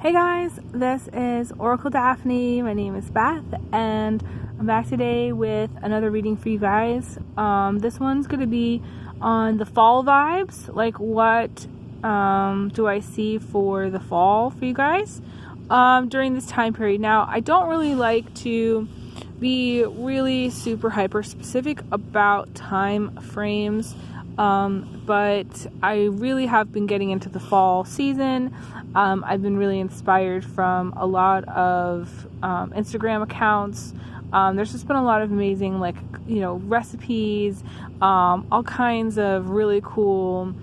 Hey guys, this is Oracle Daphne. My name is Beth, and I'm back today with another reading for you guys. This one's going to be on the fall vibes. Like, what do I see for the fall for you guys during this time period? Now, I don't really like to be really super hyper specific about time frames, but I really have been getting into the fall season. I've been really inspired from a lot of Instagram accounts. There's just been a lot of amazing, recipes, all kinds of really cool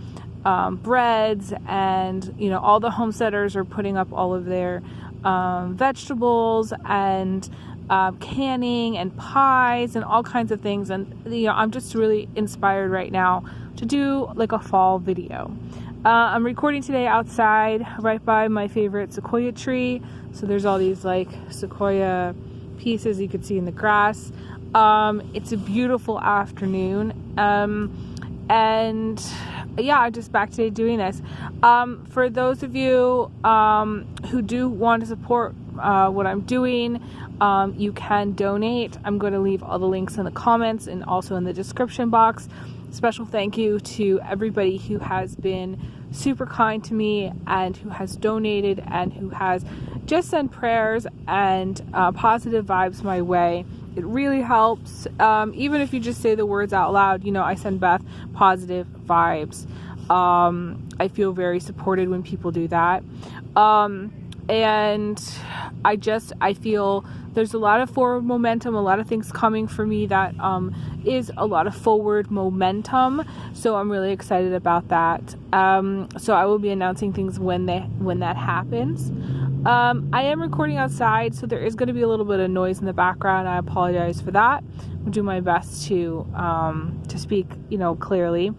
breads, and all the homesteaders are putting up all of their vegetables and canning and pies and all kinds of things. And I'm just really inspired right now to do like a fall video. I'm recording today outside right by my favorite sequoia tree. So there's all these like sequoia pieces you could see in the grass. It's a beautiful afternoon. And yeah, I'm just back today doing this. For those of you who do want to support what I'm doing, you can donate. I'm going to leave all the links in the comments and also in the description box. Special thank you to everybody who has been super kind to me and who has donated and who has just sent prayers and positive vibes my way. It really helps. Even if you just say the words out loud, I send Beth positive vibes. I feel very supported when people do that. And I feel there's a lot of forward momentum, a lot of things coming for me that is a lot of forward momentum. So I'm really excited about that. So I will be announcing things when that happens. I am recording outside, so there is going to be a little bit of noise in the background. I apologize for that. I'll do my best to speak, clearly.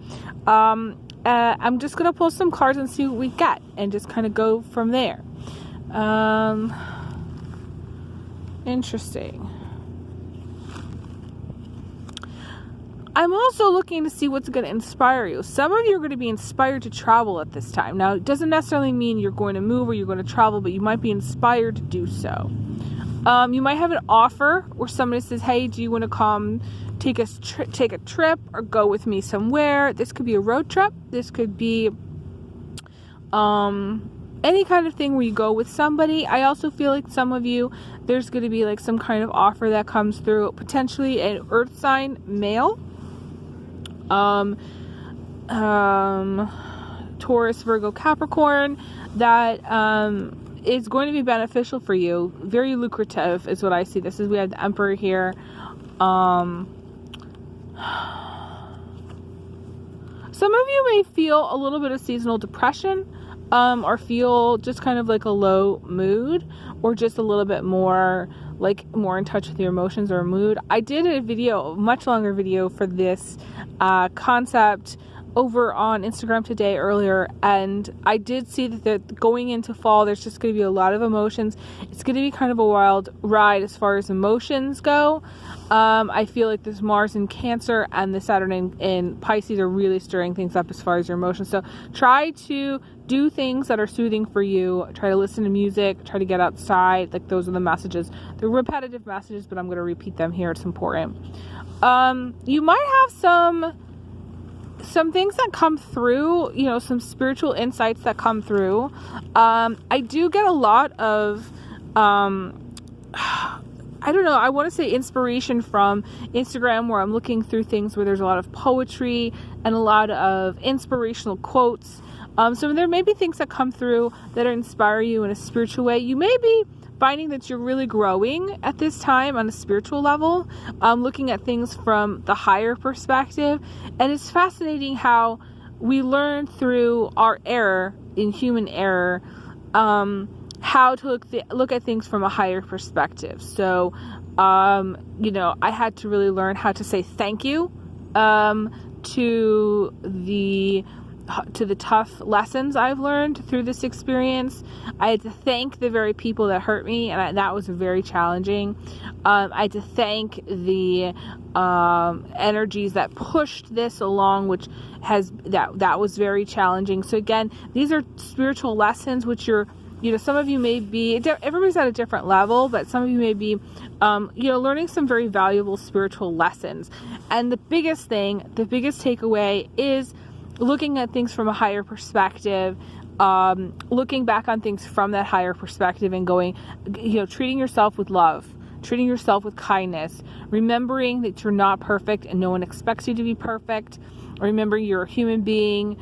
I'm just going to pull some cards and see what we get and just kind of go from there. Interesting. I'm also looking to see what's going to inspire you. Some of you are going to be inspired to travel at this time. Now, it doesn't necessarily mean you're going to move or you're going to travel, but you might be inspired to do so. You might have an offer where somebody says, hey, do you want to come take a trip or go with me somewhere? This could be a road trip. This could be any kind of thing where you go with somebody. I also feel like some of you, there's going to be like some kind of offer that comes through, potentially an earth sign male, Taurus, Virgo, Capricorn, that is going to be beneficial for you. Very lucrative is what I see. We have the Emperor here. Some of you may feel a little bit of seasonal depression, or feel just kind of like a low mood, or just a little bit more in touch with your emotions or mood. I did a much longer video for this concept over on Instagram today earlier, and I did see that going into fall, there's just going to be a lot of emotions. It's going to be kind of a wild ride as far as emotions go. I feel like this Mars in Cancer and the Saturn in Pisces are really stirring things up as far as your emotions. So try to do things that are soothing for you. Try to listen to music. Try to get outside. Like, those are the messages. They're repetitive messages, but I'm going to repeat them here. It's important. You might have some things that come through, some spiritual insights that come through. I do get a lot of, I don't know, I want to say inspiration from Instagram, where I'm looking through things where there's a lot of poetry and a lot of inspirational quotes. So there may be things that come through that inspire you in a spiritual way. You may be finding that you're really growing at this time on a spiritual level, looking at things from the higher perspective. And it's fascinating how we learn through our error, in human error, how to look at things from a higher perspective. So, I had to really learn how to say thank you to the tough lessons I've learned through this experience. I had to thank the very people that hurt me, and that was very challenging. I had to thank the energies that pushed this along, which that was very challenging. So again, these are spiritual lessons which you're you know, some of you may be, everybody's at a different level, but some of you may be, you know, learning some very valuable spiritual lessons. And the biggest thing, the biggest takeaway is looking at things from a higher perspective, looking back on things from that higher perspective and going, you know, treating yourself with love, treating yourself with kindness, remembering that you're not perfect and no one expects you to be perfect. Remembering you're a human being.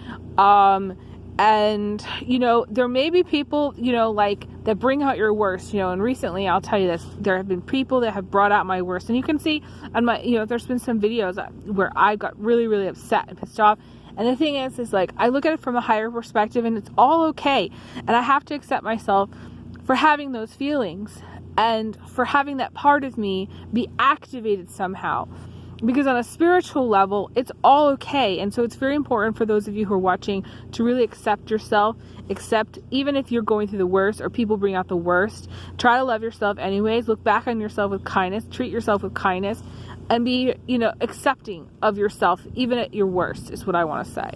And, you know, there may be people, you know, like that bring out your worst, you know, and recently I'll tell you this, there have been people that have brought out my worst, and you can see on my, you know, there's been some videos where I got really, really upset and pissed off. And the thing is like, I look at it from a higher perspective and it's all okay. And I have to accept myself for having those feelings and for having that part of me be activated somehow. Because on a spiritual level, it's all okay. And so it's very important for those of you who are watching to really accept yourself, accept even if you're going through the worst or people bring out the worst, try to love yourself anyways, look back on yourself with kindness, treat yourself with kindness, and be, you know, accepting of yourself, even at your worst, is what I want to say.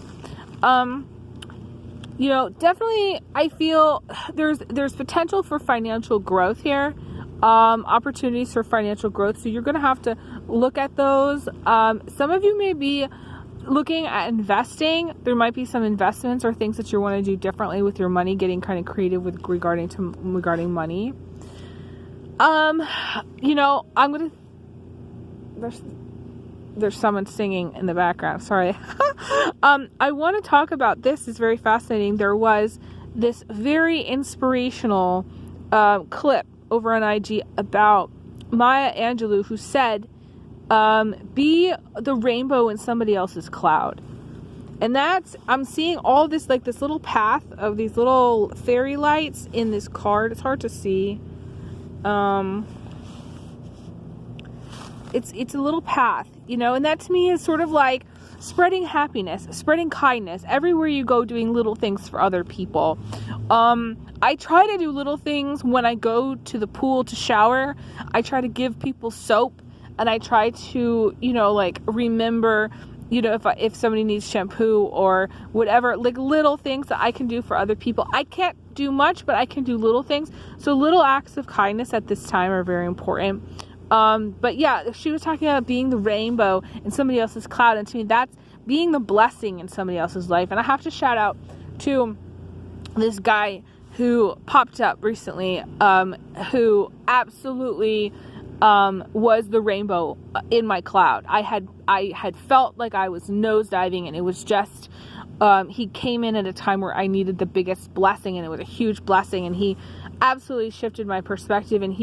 You know, definitely I feel there's potential for financial growth here. Opportunities for financial growth. So you're going to have to look at those. Some of you may be looking at investing. There might be some investments or things that you want to do differently with your money, getting kind of creative with regarding money. You know, there's someone singing in the background. Sorry. I want to talk about this. It's very fascinating. There was this very inspirational clip over on IG about Maya Angelou, who said, be the rainbow in somebody else's cloud. And that's, I'm seeing all this, like this little path of these little fairy lights in this card. It's hard to see. It's a little path, you know, and that to me is sort of like spreading happiness, spreading kindness everywhere you go, doing little things for other people. I try to do little things when I go to the pool to shower. I try to give people soap, and I try to, you know, like remember, you know, if somebody needs shampoo or whatever, like little things that I can do for other people. I can't do much, but I can do little things. So little acts of kindness at this time are very important. But yeah, she was talking about being the rainbow in somebody else's cloud, and to me that's being the blessing in somebody else's life. And I have to shout out to this guy who popped up recently, who absolutely was the rainbow in my cloud. I had felt like I was nosediving, and it was just he came in at a time where I needed the biggest blessing, and it was a huge blessing, and he absolutely shifted my perspective. And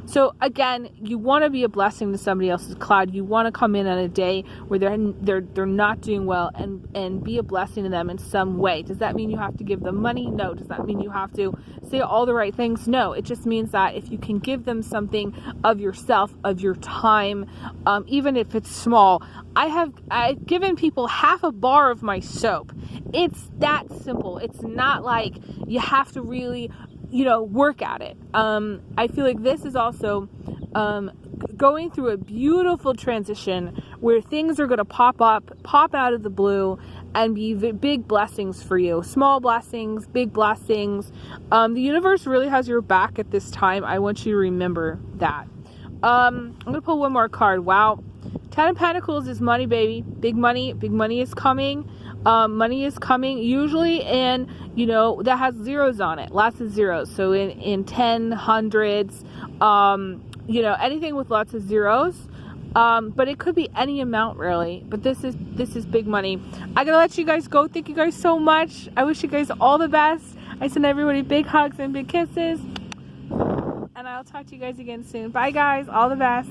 so again, you want to be a blessing to somebody else's cloud. You want to come in on a day where they're not doing well and be a blessing to them in some way. Does that mean you have to give them money? No. Does that mean you have to say all the right things? No. It just means that if you can give them something of yourself, of your time, even if it's small. I've given people half a bar of my soap. It's that simple. It's not like you have to really, you know, work at it. I feel like this is also going through a beautiful transition where things are going to pop out of the blue and be big blessings for you. Small blessings, big blessings. The universe really has your back at this time. I want you to remember that. I'm going to pull one more card. Wow. 10 of Pentacles is money, baby. Big money is coming. Money is coming usually, and you know, that has zeros on it, lots of zeros. So in 10, hundreds, you know, anything with lots of zeros. But it could be any amount really, but this is big money. I gotta let you guys go. Thank you guys so much. I wish you guys all the best. I send everybody big hugs and big kisses, and I'll talk to you guys again soon. Bye guys, all the best.